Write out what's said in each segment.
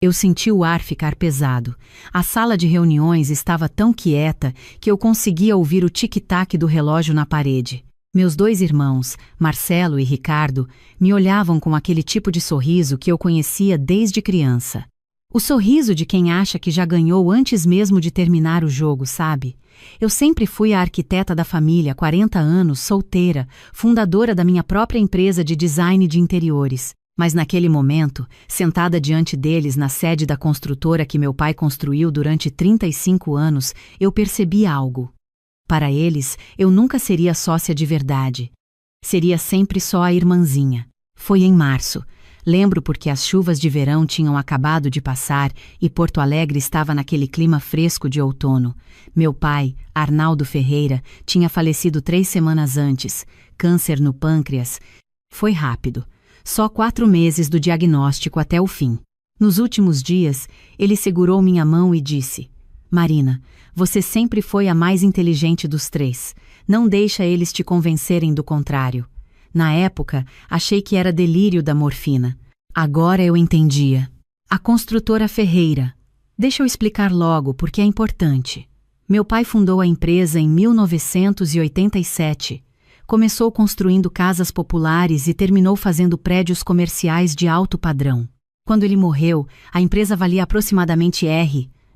Eu senti o ar ficar pesado. A sala de reuniões estava tão quieta que eu conseguia ouvir o tic-tac do relógio na parede. Meus 2 irmãos, Marcelo e Ricardo, me olhavam com aquele tipo de sorriso que eu conhecia desde criança. O sorriso de quem acha que já ganhou antes mesmo de terminar o jogo, sabe? Eu sempre fui a arquiteta da família, 40 anos, solteira, fundadora da minha própria empresa de design de interiores. Mas naquele momento, sentada diante deles na sede da construtora que meu pai construiu durante 35 anos, eu percebi algo. Para eles, eu nunca seria sócia de verdade. Seria sempre só a irmãzinha. Foi em março. Lembro porque as chuvas de verão tinham acabado de passar e Porto Alegre estava naquele clima fresco de outono. Meu pai, Arnaldo Ferreira, tinha falecido 3 semanas antes, câncer no pâncreas. Foi rápido. Só 4 meses do diagnóstico até o fim. Nos últimos dias, ele segurou minha mão e disse: Marina, você sempre foi a mais inteligente dos 3. Não deixa eles te convencerem do contrário. Na época, achei que era delírio da morfina. Agora eu entendia. A construtora Ferreira. Deixa eu explicar logo porque é importante. Meu pai fundou a empresa em 1987. Começou construindo casas populares e terminou fazendo prédios comerciais de alto padrão. Quando ele morreu, a empresa valia aproximadamente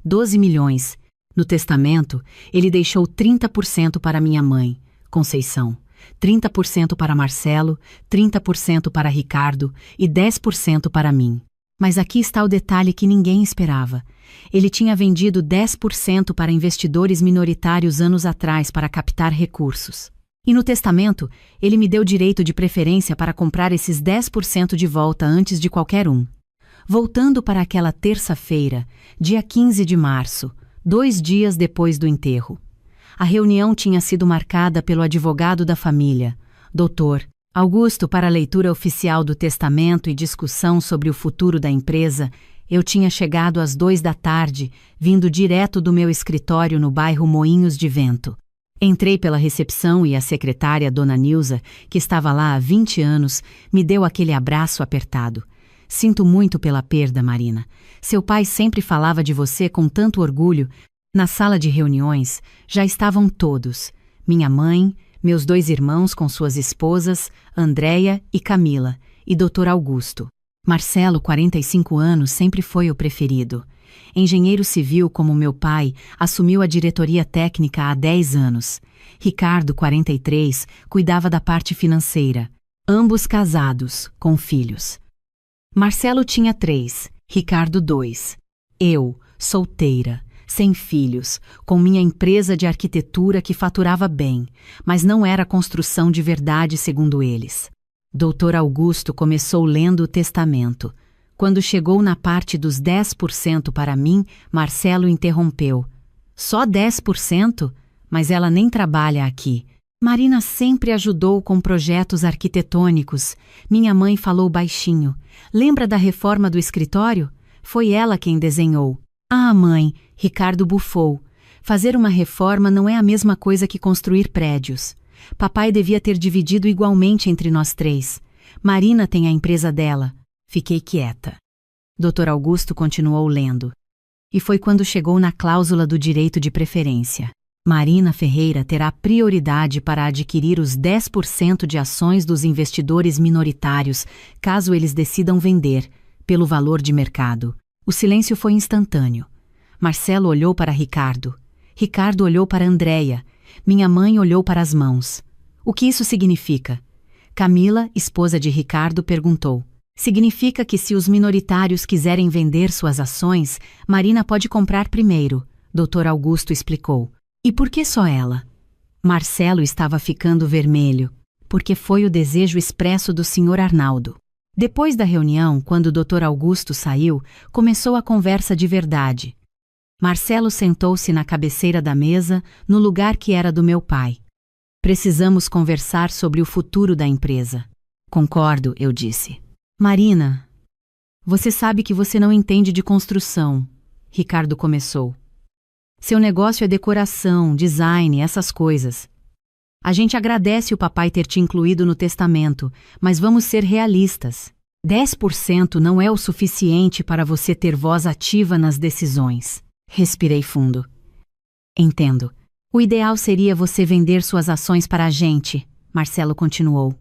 12 milhões. No testamento, ele deixou 30% para minha mãe, Conceição, 30% para Marcelo, 30% para Ricardo e 10% para mim. Mas aqui está o detalhe que ninguém esperava. Ele tinha vendido 10% para investidores minoritários anos atrás para captar recursos. E no testamento, ele me deu direito de preferência para comprar esses 10% de volta antes de qualquer um. Voltando para aquela terça-feira, dia 15 de março, 2 dias depois do enterro. A reunião tinha sido marcada pelo advogado da família, Dr. Augusto, para a leitura oficial do testamento e discussão sobre o futuro da empresa. Eu tinha chegado às 2 da tarde, vindo direto do meu escritório no bairro Moinhos de Vento. Entrei pela recepção e a secretária, Dona Nilza, que estava lá há 20 anos, me deu aquele abraço apertado. Sinto muito pela perda, Marina. Seu pai sempre falava de você com tanto orgulho. Na sala de reuniões já estavam todos. Minha mãe, meus 2 irmãos com suas esposas, Andréia e Camila, e Dr. Augusto. Marcelo, 45 anos, sempre foi o preferido. Engenheiro civil como meu pai, assumiu a diretoria técnica há 10 anos. Ricardo, 43, cuidava da parte financeira. Ambos casados, com filhos. Marcelo tinha 3, Ricardo 2. Eu, solteira, sem filhos, com minha empresa de arquitetura que faturava bem, mas não era construção de verdade segundo eles. Dr. Augusto começou lendo o testamento. Quando chegou na parte dos 10% para mim, Marcelo interrompeu. Só 10%? Mas ela nem trabalha aqui. Marina sempre ajudou com projetos arquitetônicos. Minha mãe falou baixinho. Lembra da reforma do escritório? Foi ela quem desenhou. Ah, mãe, Ricardo bufou. Fazer uma reforma não é a mesma coisa que construir prédios. Papai devia ter dividido igualmente entre nós 3. Marina tem a empresa dela. Fiquei quieta. Dr. Augusto continuou lendo. E foi quando chegou na cláusula do direito de preferência. Marina Ferreira terá prioridade para adquirir os 10% de ações dos investidores minoritários, caso eles decidam vender, pelo valor de mercado. O silêncio foi instantâneo. Marcelo olhou para Ricardo. Ricardo olhou para Andréia. Minha mãe olhou para as mãos. O que isso significa? Camila, esposa de Ricardo, perguntou. Significa que se os minoritários quiserem vender suas ações, Marina pode comprar primeiro, Dr. Augusto explicou. E por que só ela? Marcelo estava ficando vermelho, porque foi o desejo expresso do Sr. Arnaldo. Depois da reunião, quando o Dr. Augusto saiu, começou a conversa de verdade. Marcelo sentou-se na cabeceira da mesa, no lugar que era do meu pai. Precisamos conversar sobre o futuro da empresa. Concordo, eu disse. Marina, você sabe que você não entende de construção, Ricardo começou. Seu negócio é decoração, design, essas coisas. A gente agradece o papai ter te incluído no testamento, mas vamos ser realistas. 10% não é o suficiente para você ter voz ativa nas decisões. Respirei fundo. Entendo. O ideal seria você vender suas ações para a gente, Marcelo continuou.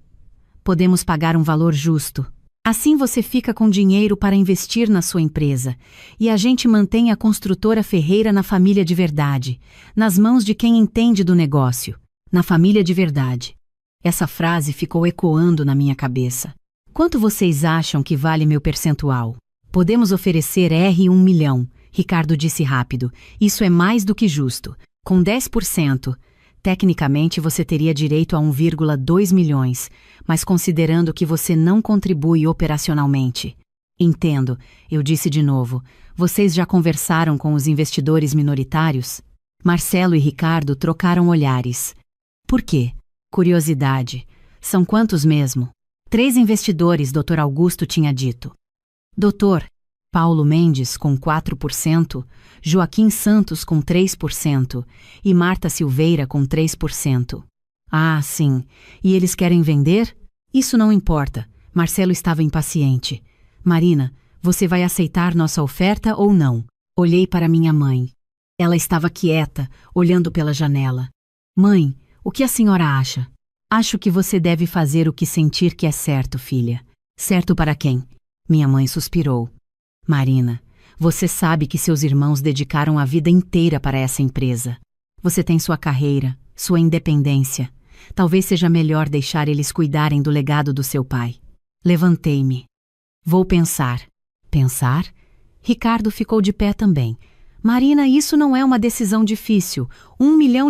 Podemos pagar um valor justo. Assim você fica com dinheiro para investir na sua empresa, e a gente mantém a construtora Ferreira na família de verdade, nas mãos de quem entende do negócio. Na família de verdade. Essa frase ficou ecoando na minha cabeça. Quanto vocês acham que vale meu percentual? Podemos oferecer R$1 milhão, Ricardo disse rápido. Isso é mais do que justo. Com 10%, tecnicamente você teria direito a 1,2 milhões, mas considerando que você não contribui operacionalmente. Entendo, eu disse de novo. Vocês já conversaram com os investidores minoritários? Marcelo e Ricardo trocaram olhares. Por quê? Curiosidade. São quantos mesmo? 3 investidores, Dr. Augusto tinha dito. Dr. Paulo Mendes com 4%, Joaquim Santos com 3% e Marta Silveira com 3%. Ah, sim. E eles querem vender? Isso não importa. Marcelo estava impaciente. Marina, você vai aceitar nossa oferta ou não? Olhei para minha mãe. Ela estava quieta, olhando pela janela. Mãe, o que a senhora acha? Acho que você deve fazer o que sentir que é certo, filha. Certo para quem? Minha mãe suspirou. Marina, você sabe que seus irmãos dedicaram a vida inteira para essa empresa. Você tem sua carreira, sua independência. Talvez seja melhor deixar eles cuidarem do legado do seu pai. Levantei-me. Vou pensar. Pensar? Ricardo ficou de pé também. Marina, isso não é uma decisão difícil. R$1 milhão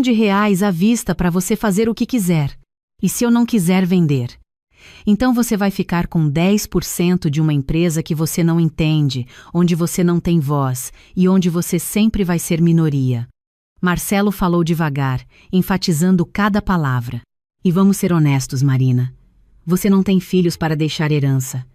à vista para você fazer o que quiser. E se eu não quiser vender? Então você vai ficar com 10% de uma empresa que você não entende, onde você não tem voz e onde você sempre vai ser minoria. Marcelo falou devagar, enfatizando cada palavra. E vamos ser honestos, Marina. Você não tem filhos para deixar herança.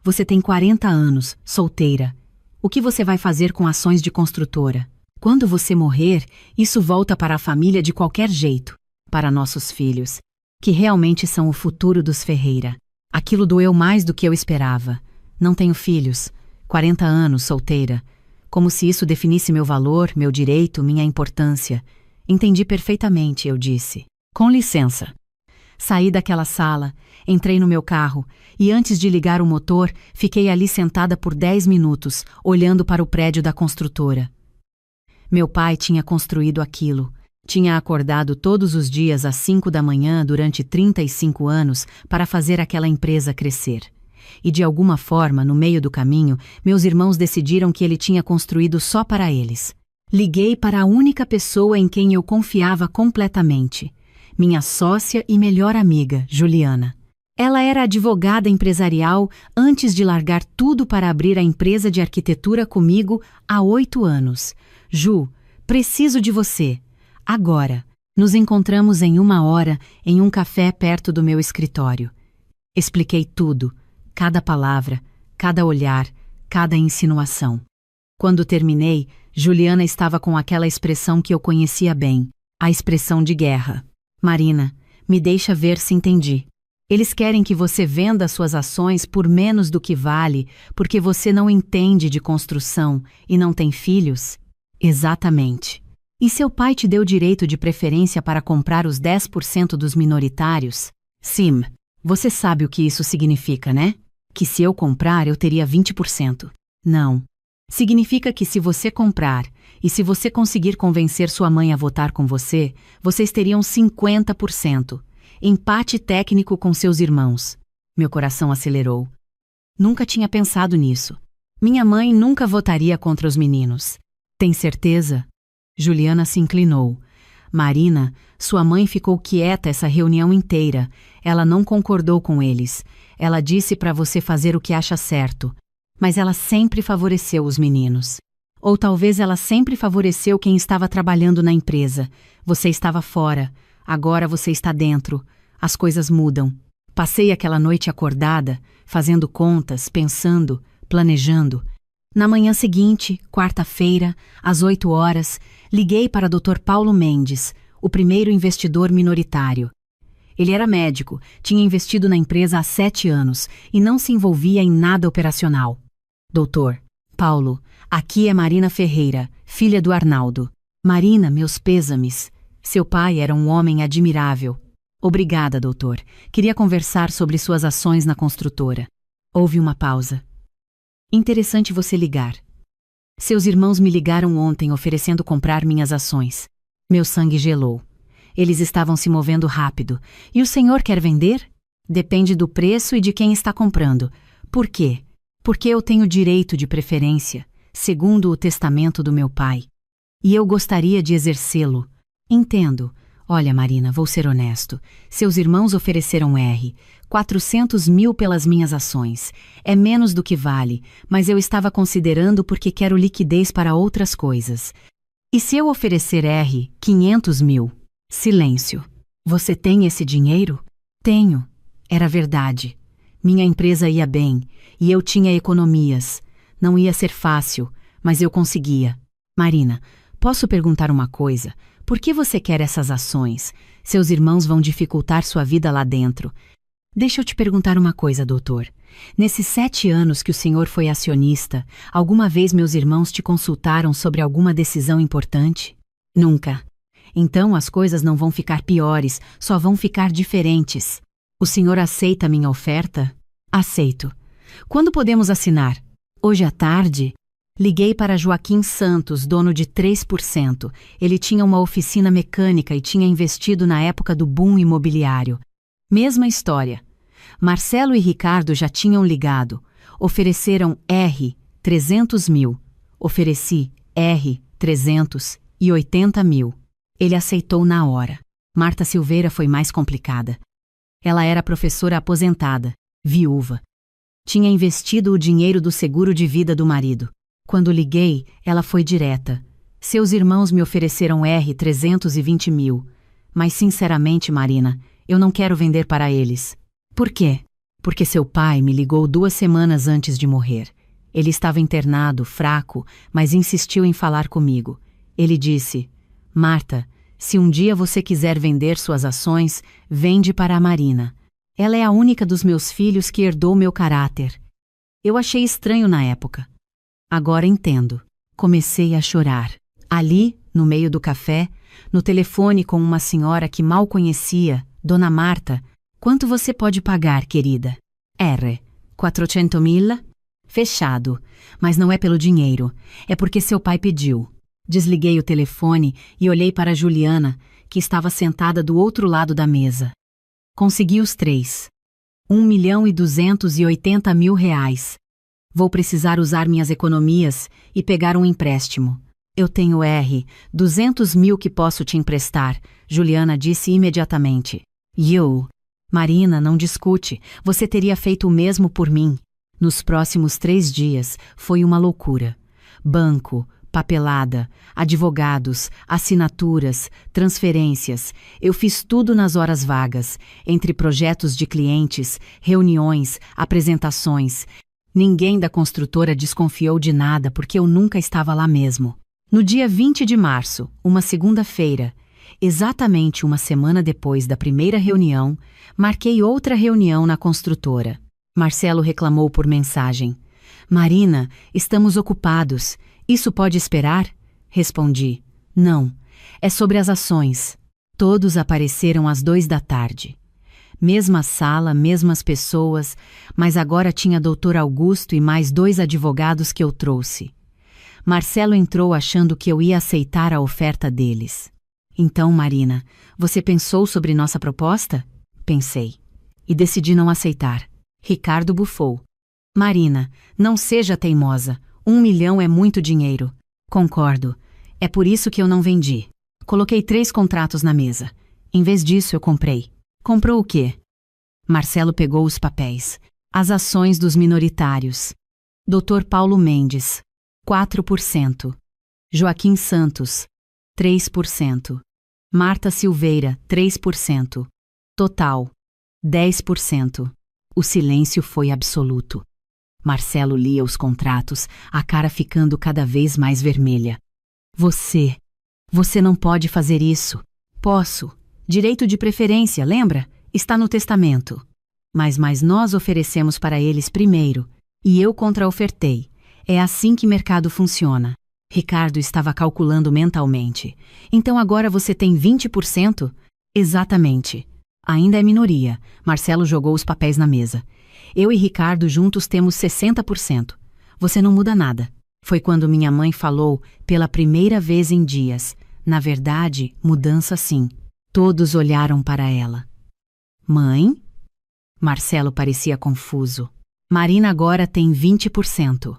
Você tem 40 anos, solteira. O que você vai fazer com ações de construtora? Quando você morrer, isso volta para a família de qualquer jeito, para nossos filhos, que realmente são o futuro dos Ferreira. Aquilo doeu mais do que eu esperava. Não tenho filhos, 40 anos, solteira. Como se isso definisse meu valor, meu direito, minha importância. Entendi perfeitamente, eu disse. Com licença. Saí daquela sala, entrei no meu carro e antes de ligar o motor, fiquei ali sentada por 10 minutos, olhando para o prédio da construtora. Meu pai tinha construído aquilo. Tinha acordado todos os dias às 5 da manhã durante 35 anos para fazer aquela empresa crescer. E de alguma forma, no meio do caminho, meus irmãos decidiram que ele tinha construído só para eles. Liguei para a única pessoa em quem eu confiava completamente. Minha sócia e melhor amiga, Juliana. Ela era advogada empresarial antes de largar tudo para abrir a empresa de arquitetura comigo há 8 anos. Ju, preciso de você. Agora. Nos encontramos em 1 hora em um café perto do meu escritório. Expliquei tudo, cada palavra, cada olhar, cada insinuação. Quando terminei, Juliana estava com aquela expressão que eu conhecia bem, a expressão de guerra. Marina, me deixa ver se entendi. Eles querem que você venda suas ações por menos do que vale, porque você não entende de construção e não tem filhos? Exatamente. E seu pai te deu direito de preferência para comprar os 10% dos minoritários? Sim. Você sabe o que isso significa, né? Que se eu comprar, eu teria 20%. Não. Significa que se você comprar, e se você conseguir convencer sua mãe a votar com você, vocês teriam 50%. Empate técnico com seus irmãos. Meu coração acelerou. Nunca tinha pensado nisso. Minha mãe nunca votaria contra os meninos. Tem certeza? Juliana se inclinou. Marina, sua mãe ficou quieta essa reunião inteira. Ela não concordou com eles. Ela disse para você fazer o que acha certo. Mas ela sempre favoreceu os meninos. Ou talvez ela sempre favoreceu quem estava trabalhando na empresa. Você estava fora. Agora você está dentro. As coisas mudam. Passei aquela noite acordada, fazendo contas, pensando, planejando. Na manhã seguinte, quarta-feira, às 8 horas, liguei para Dr. Paulo Mendes, o primeiro investidor minoritário. Ele era médico, tinha investido na empresa há 7 anos e não se envolvia em nada operacional. Doutor, Paulo, aqui é Marina Ferreira, filha do Arnaldo. Marina, meus pêsames. Seu pai era um homem admirável. Obrigada, doutor. Queria conversar sobre suas ações na construtora. Houve uma pausa. Interessante você ligar. Seus irmãos me ligaram ontem oferecendo comprar minhas ações. Meu sangue gelou. Eles estavam se movendo rápido. E o senhor quer vender? Depende do preço e de quem está comprando. Por quê? Porque eu tenho direito de preferência, segundo o testamento do meu pai. E eu gostaria de exercê-lo. Entendo. Olha, Marina, vou ser honesto. Seus irmãos ofereceram 400 mil pelas minhas ações. É menos do que vale, mas eu estava considerando porque quero liquidez para outras coisas. E se eu oferecer 500 mil? Silêncio. Você tem esse dinheiro? Tenho. Era verdade. Minha empresa ia bem, e eu tinha economias. Não ia ser fácil, mas eu conseguia. Marina, posso perguntar uma coisa? Por que você quer essas ações? Seus irmãos vão dificultar sua vida lá dentro. Deixa eu te perguntar uma coisa, doutor. Nesses 7 anos que o senhor foi acionista, alguma vez meus irmãos te consultaram sobre alguma decisão importante? Nunca. Então as coisas não vão ficar piores, só vão ficar diferentes. O senhor aceita minha oferta? Aceito. Quando podemos assinar? Hoje à tarde? Liguei para Joaquim Santos, dono de 3%. Ele tinha uma oficina mecânica e tinha investido na época do boom imobiliário. Mesma história. Marcelo e Ricardo já tinham ligado. Ofereceram 300 mil. Ofereci 380 mil. Ele aceitou na hora. Marta Silveira foi mais complicada. Ela era professora aposentada, viúva. Tinha investido o dinheiro do seguro de vida do marido. Quando liguei, ela foi direta. Seus irmãos me ofereceram 320 mil. Mas sinceramente, Marina, eu não quero vender para eles. Por quê? Porque seu pai me ligou 2 semanas antes de morrer. Ele estava internado, fraco, mas insistiu em falar comigo. Ele disse: Marta, se um dia você quiser vender suas ações, vende para a Marina. Ela é a única dos meus filhos que herdou meu caráter. Eu achei estranho na época. Agora entendo. Comecei a chorar. Ali, no meio do café, no telefone com uma senhora que mal conhecia, Dona Marta. Quanto você pode pagar, querida? 400 mil? Fechado. Mas não é pelo dinheiro. É porque seu pai pediu. Desliguei o telefone e olhei para Juliana, que estava sentada do outro lado da mesa. Consegui os 3. 1.280.000 reais. Vou precisar usar minhas economias e pegar um empréstimo. Eu tenho 200 mil que posso te emprestar, Juliana disse imediatamente. Marina, não discute, você teria feito o mesmo por mim. Nos próximos 3 dias foi uma loucura. Banco, papelada, advogados, assinaturas, transferências. Eu fiz tudo nas horas vagas, entre projetos de clientes, reuniões, apresentações. Ninguém da construtora desconfiou de nada porque eu nunca estava lá mesmo. No dia 20 de março, uma segunda-feira, exatamente uma semana depois da primeira reunião, marquei outra reunião na construtora. Marcelo reclamou por mensagem. Marina, estamos ocupados. Isso pode esperar? Respondi. Não. É sobre as ações. Todos apareceram às 2 da tarde. Mesma sala, mesmas pessoas, mas agora tinha Dr. Augusto e mais 2 advogados que eu trouxe. Marcelo entrou achando que eu ia aceitar a oferta deles. Então, Marina, você pensou sobre nossa proposta? Pensei. E decidi não aceitar. Ricardo bufou. Marina, não seja teimosa. 1 milhão é muito dinheiro. Concordo. É por isso que eu não vendi. Coloquei 3 contratos na mesa. Em vez disso, eu comprei. Comprou o quê? Marcelo pegou os papéis. As ações dos minoritários. Dr. Paulo Mendes, 4%. Joaquim Santos, 3%. Marta Silveira, 3%. Total, 10%. O silêncio foi absoluto. Marcelo lia os contratos, a cara ficando cada vez mais vermelha. Você não pode fazer isso. Posso. Direito de preferência, lembra? Está no testamento. Mas nós oferecemos para eles primeiro, e eu contra-ofertei. É assim que mercado funciona. Ricardo estava calculando mentalmente. Então agora você tem 20%? Exatamente. Ainda é minoria. Marcelo jogou os papéis na mesa. Eu e Ricardo juntos temos 60%. Você não muda nada. Foi quando minha mãe falou, pela primeira vez em dias. Na verdade, mudança sim. Todos olharam para ela. Mãe? Marcelo parecia confuso. Marina agora tem 20%.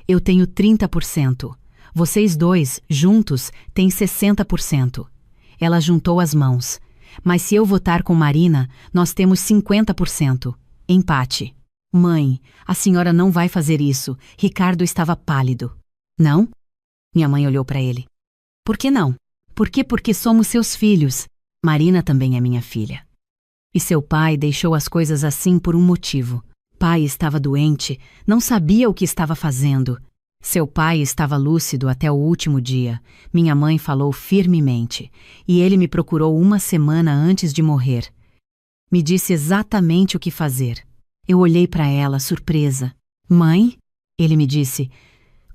Eu tenho 30%. Vocês dois, juntos, têm 60%. Ela juntou as mãos. Mas se eu votar com Marina, nós temos 50%. Empate. Mãe, a senhora não vai fazer isso. Ricardo estava pálido. Não? Minha mãe olhou para ele. Por que não? Porque somos seus filhos. Marina também é minha filha. E seu pai deixou as coisas assim por um motivo. Pai estava doente, não sabia o que estava fazendo. Seu pai estava lúcido até o último dia. Minha mãe falou firmemente. E ele me procurou uma semana antes de morrer. Me disse exatamente o que fazer. Eu olhei para ela, surpresa. Mãe? Ele me disse.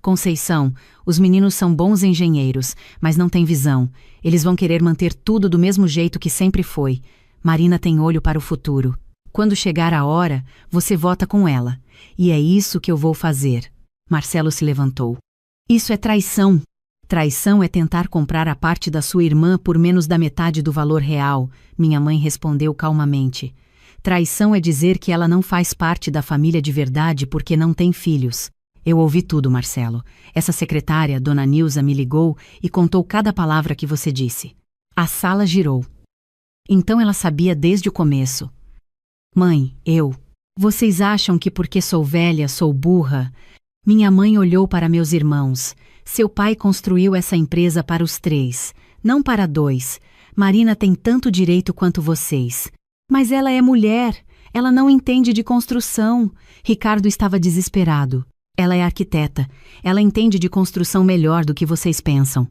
Conceição, os meninos são bons engenheiros, mas não têm visão. Eles vão querer manter tudo do mesmo jeito que sempre foi. Marina tem olho para o futuro. Quando chegar a hora, você vota com ela. E é isso que eu vou fazer. Marcelo se levantou. Isso é traição. Traição é tentar comprar a parte da sua irmã por menos da metade do valor real, minha mãe respondeu calmamente. Traição é dizer que ela não faz parte da família de verdade porque não tem filhos. Eu ouvi tudo, Marcelo. Essa secretária, Dona Nilza, me ligou e contou cada palavra que você disse. A sala girou. Então ela sabia desde o começo. Mãe, Vocês acham que porque sou velha, sou burra? Minha mãe olhou para meus irmãos. Seu pai construiu essa empresa para os 3, não para 2. Marina tem tanto direito quanto vocês. Mas ela é mulher. Ela não entende de construção. Ricardo estava desesperado. Ela é arquiteta. Ela entende de construção melhor do que vocês pensam.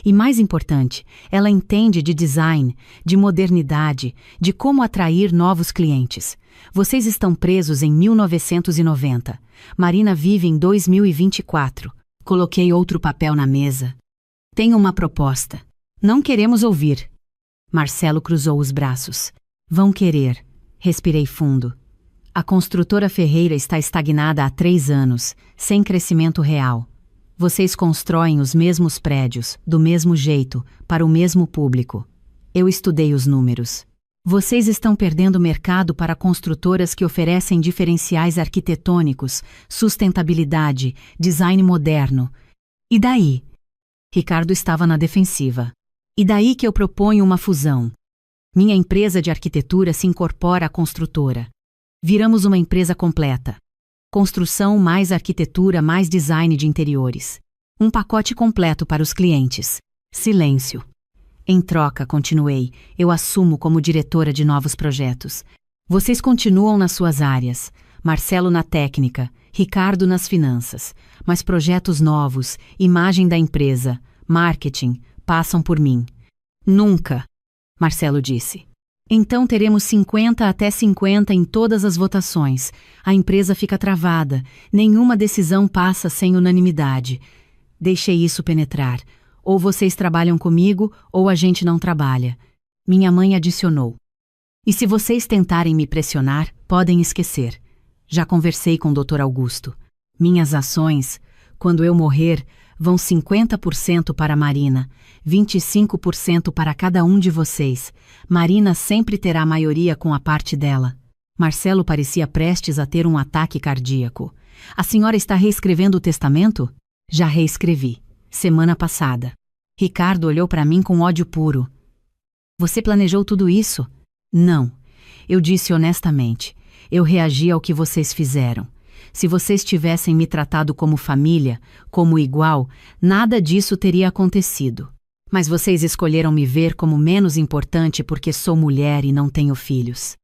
E mais importante, ela entende de design, de modernidade, de como atrair novos clientes. Vocês estão presos em 1990. Marina vive em 2024. Coloquei outro papel na mesa. Tenho uma proposta. Não queremos ouvir. Marcelo cruzou os braços. Vão querer. Respirei fundo. A construtora Ferreira está estagnada há 3 anos, sem crescimento real. Vocês constroem os mesmos prédios, do mesmo jeito, para o mesmo público. Eu estudei os números. Vocês estão perdendo mercado para construtoras que oferecem diferenciais arquitetônicos, sustentabilidade, design moderno. E daí? Ricardo estava na defensiva. E daí que eu proponho uma fusão. Minha empresa de arquitetura se incorpora à construtora. Viramos uma empresa completa. Construção mais arquitetura mais design de interiores. Um pacote completo para os clientes. Silêncio. Em troca, continuei, eu assumo como diretora de novos projetos. Vocês continuam nas suas áreas. Marcelo na técnica, Ricardo nas finanças. Mas projetos novos, imagem da empresa, marketing, passam por mim. Nunca, Marcelo disse. Então teremos 50 até 50 em todas as votações. A empresa fica travada. Nenhuma decisão passa sem unanimidade. Deixei isso penetrar. Ou vocês trabalham comigo, ou a gente não trabalha. Minha mãe adicionou. E se vocês tentarem me pressionar, podem esquecer. Já conversei com o Dr. Augusto. Minhas ações, quando eu morrer, vão 50% para Marina, 25% para cada um de vocês. Marina sempre terá a maioria com a parte dela. Marcelo parecia prestes a ter um ataque cardíaco. A senhora está reescrevendo o testamento? Já reescrevi. Semana passada. Ricardo olhou para mim com ódio puro. Você planejou tudo isso? Não. Eu disse honestamente. Eu reagi ao que vocês fizeram. Se vocês tivessem me tratado como família, como igual, nada disso teria acontecido. Mas vocês escolheram me ver como menos importante porque sou mulher e não tenho filhos.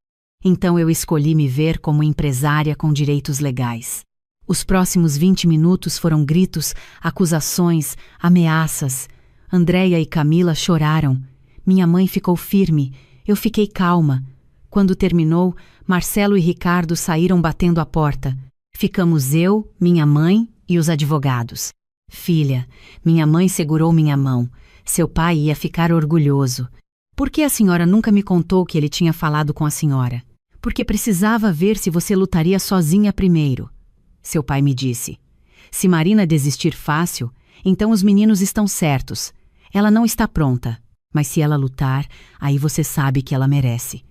Então eu escolhi me ver como empresária com direitos legais. Os próximos 20 minutos foram gritos, acusações, ameaças. Andréia e Camila choraram. Minha mãe ficou firme. Eu fiquei calma. Quando terminou, Marcelo e Ricardo saíram batendo a porta. Ficamos eu, minha mãe e os advogados. Filha, minha mãe segurou minha mão. Seu pai ia ficar orgulhoso. Por que a senhora nunca me contou que ele tinha falado com a senhora? Porque precisava ver se você lutaria sozinha primeiro. Seu pai me disse: se Marina desistir fácil, então os meninos estão certos. Ela não está pronta, mas se ela lutar, aí você sabe que ela merece.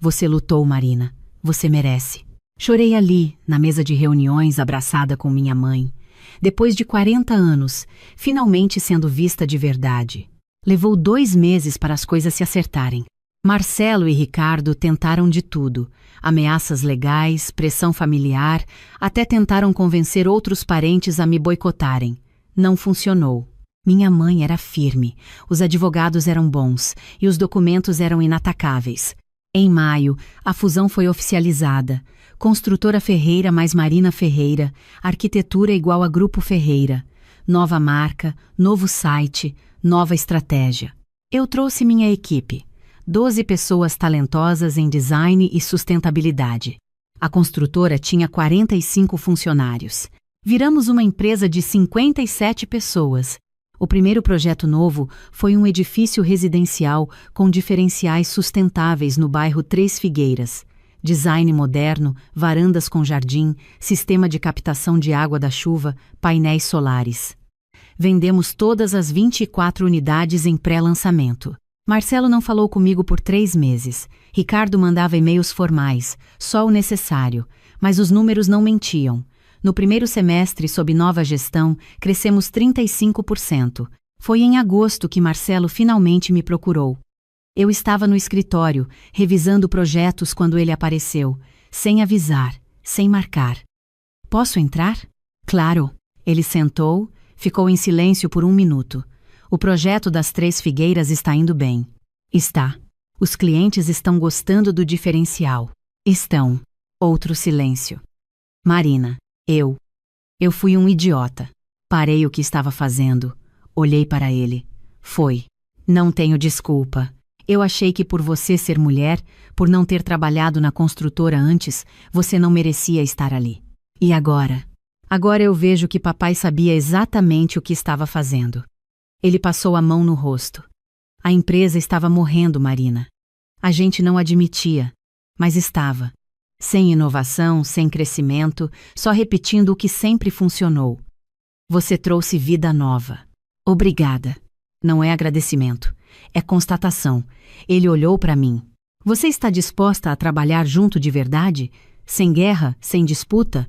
Você lutou, Marina. Você merece. Chorei ali, na mesa de reuniões, abraçada com minha mãe. Depois de 40 anos, finalmente sendo vista de verdade. Levou 2 meses para as coisas se acertarem. Marcelo e Ricardo tentaram de tudo. Ameaças legais, pressão familiar, até tentaram convencer outros parentes a me boicotarem. Não funcionou. Minha mãe era firme, os advogados eram bons e os documentos eram inatacáveis. Em maio, a fusão foi oficializada. Construtora Ferreira mais Marina Ferreira, arquitetura igual a Grupo Ferreira. Nova marca, novo site, nova estratégia. Eu trouxe minha equipe. 12 pessoas talentosas em design e sustentabilidade. A construtora tinha 45 funcionários. Viramos uma empresa de 57 pessoas. O primeiro projeto novo foi um edifício residencial com diferenciais sustentáveis no bairro Três Figueiras. Design moderno, varandas com jardim, sistema de captação de água da chuva, painéis solares. Vendemos todas as 24 unidades em pré-lançamento. Marcelo não falou comigo por 3 meses. Ricardo mandava e-mails formais, só o necessário, mas os números não mentiam. No primeiro semestre, sob nova gestão, crescemos 35%. Foi em agosto que Marcelo finalmente me procurou. Eu estava no escritório, revisando projetos quando ele apareceu, sem avisar, sem marcar. Posso entrar? Claro. Ele sentou, ficou em silêncio por 1 minuto. O projeto das Três Figueiras está indo bem. Está. Os clientes estão gostando do diferencial. Estão. Outro silêncio. Marina, eu fui um idiota. Parei o que estava fazendo. Olhei para ele. Foi. Não tenho desculpa. Eu achei que por você ser mulher, por não ter trabalhado na construtora antes, você não merecia estar ali. E agora? Agora eu vejo que papai sabia exatamente o que estava fazendo. Ele passou a mão no rosto. A empresa estava morrendo, Marina. A gente não admitia, mas estava. Sem inovação, sem crescimento, só repetindo o que sempre funcionou. Você trouxe vida nova. Obrigada. Não é agradecimento, é constatação. Ele olhou para mim. Você está disposta a trabalhar junto de verdade? Sem guerra, sem disputa?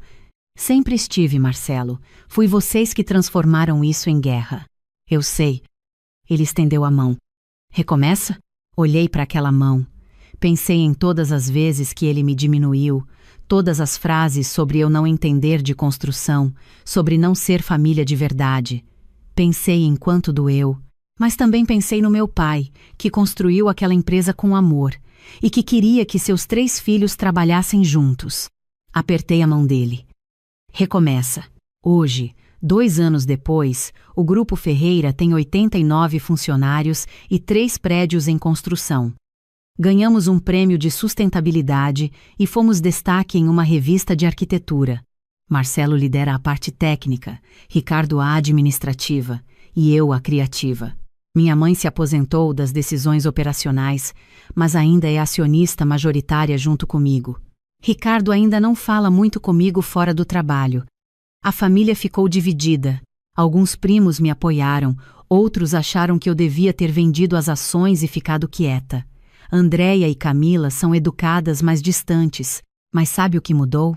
Sempre estive, Marcelo. Fui vocês que transformaram isso em guerra. Eu sei. Ele estendeu a mão. Recomeça? Olhei para aquela mão. Pensei em todas as vezes que ele me diminuiu, todas as frases sobre eu não entender de construção, sobre não ser família de verdade. Pensei em quanto doeu, mas também pensei no meu pai, que construiu aquela empresa com amor e que queria que seus 3 filhos trabalhassem juntos. Apertei a mão dele. Recomeça. Hoje, 2 anos depois, o Grupo Ferreira tem 89 funcionários e 3 prédios em construção. Ganhamos um prêmio de sustentabilidade e fomos destaque em uma revista de arquitetura. Marcelo lidera a parte técnica, Ricardo a administrativa e eu a criativa. Minha mãe se aposentou das decisões operacionais, mas ainda é acionista majoritária junto comigo. Ricardo ainda não fala muito comigo fora do trabalho. A família ficou dividida. Alguns primos me apoiaram, outros acharam que eu devia ter vendido as ações e ficado quieta. Andréia e Camila são educadas, mas distantes. Mas sabe o que mudou?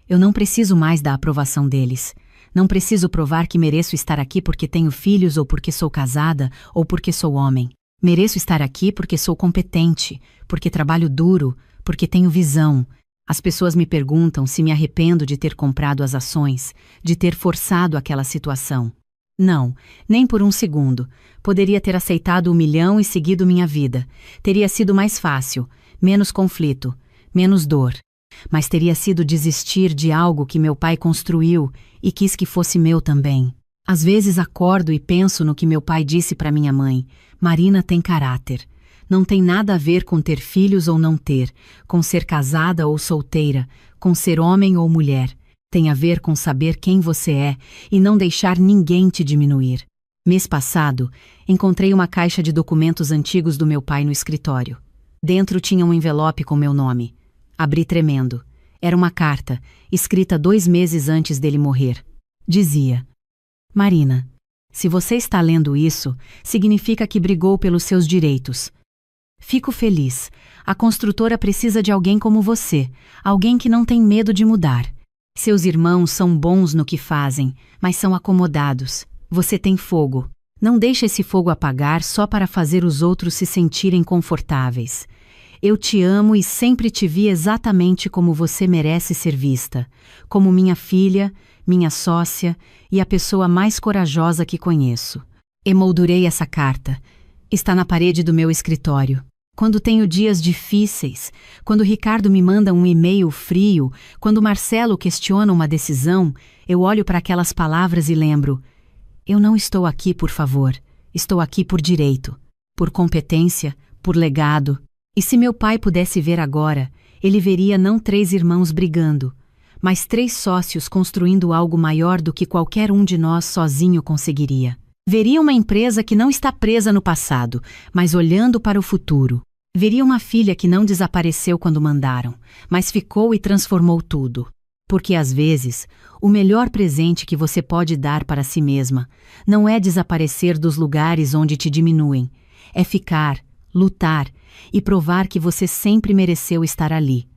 Eu não preciso mais da aprovação deles. Não preciso provar que mereço estar aqui porque tenho filhos ou porque sou casada ou porque sou homem. Mereço estar aqui porque sou competente, porque trabalho duro, porque tenho visão. As pessoas me perguntam se me arrependo de ter comprado as ações, de ter forçado aquela situação. Não, nem por 1 segundo. Poderia ter aceitado 1 milhão e seguido minha vida. Teria sido mais fácil, menos conflito, menos dor. Mas teria sido desistir de algo que meu pai construiu e quis que fosse meu também. Às vezes acordo e penso no que meu pai disse para minha mãe. Marina tem caráter. Não tem nada a ver com ter filhos ou não ter, com ser casada ou solteira, com ser homem ou mulher. Tem a ver com saber quem você é e não deixar ninguém te diminuir. Mês passado, encontrei uma caixa de documentos antigos do meu pai no escritório. Dentro tinha um envelope com meu nome. Abri tremendo. Era uma carta, escrita 2 meses antes dele morrer. Dizia: Marina, se você está lendo isso, significa que brigou pelos seus direitos. Fico feliz. A construtora precisa de alguém como você, alguém que não tem medo de mudar. Seus irmãos são bons no que fazem, mas são acomodados. Você tem fogo. Não deixe esse fogo apagar só para fazer os outros se sentirem confortáveis. Eu te amo e sempre te vi exatamente como você merece ser vista, como minha filha, minha sócia e a pessoa mais corajosa que conheço. Emoldurei essa carta. Está na parede do meu escritório. Quando tenho dias difíceis, quando Ricardo me manda um e-mail frio, quando Marcelo questiona uma decisão, eu olho para aquelas palavras e lembro: eu não estou aqui por favor, estou aqui por direito, por competência, por legado. E se meu pai pudesse ver agora, ele veria não 3 irmãos brigando, mas 3 sócios construindo algo maior do que qualquer um de nós sozinho conseguiria. Veria uma empresa que não está presa no passado, mas olhando para o futuro. Veria uma filha que não desapareceu quando mandaram, mas ficou e transformou tudo. Porque às vezes, o melhor presente que você pode dar para si mesma não é desaparecer dos lugares onde te diminuem, é ficar, lutar e provar que você sempre mereceu estar ali.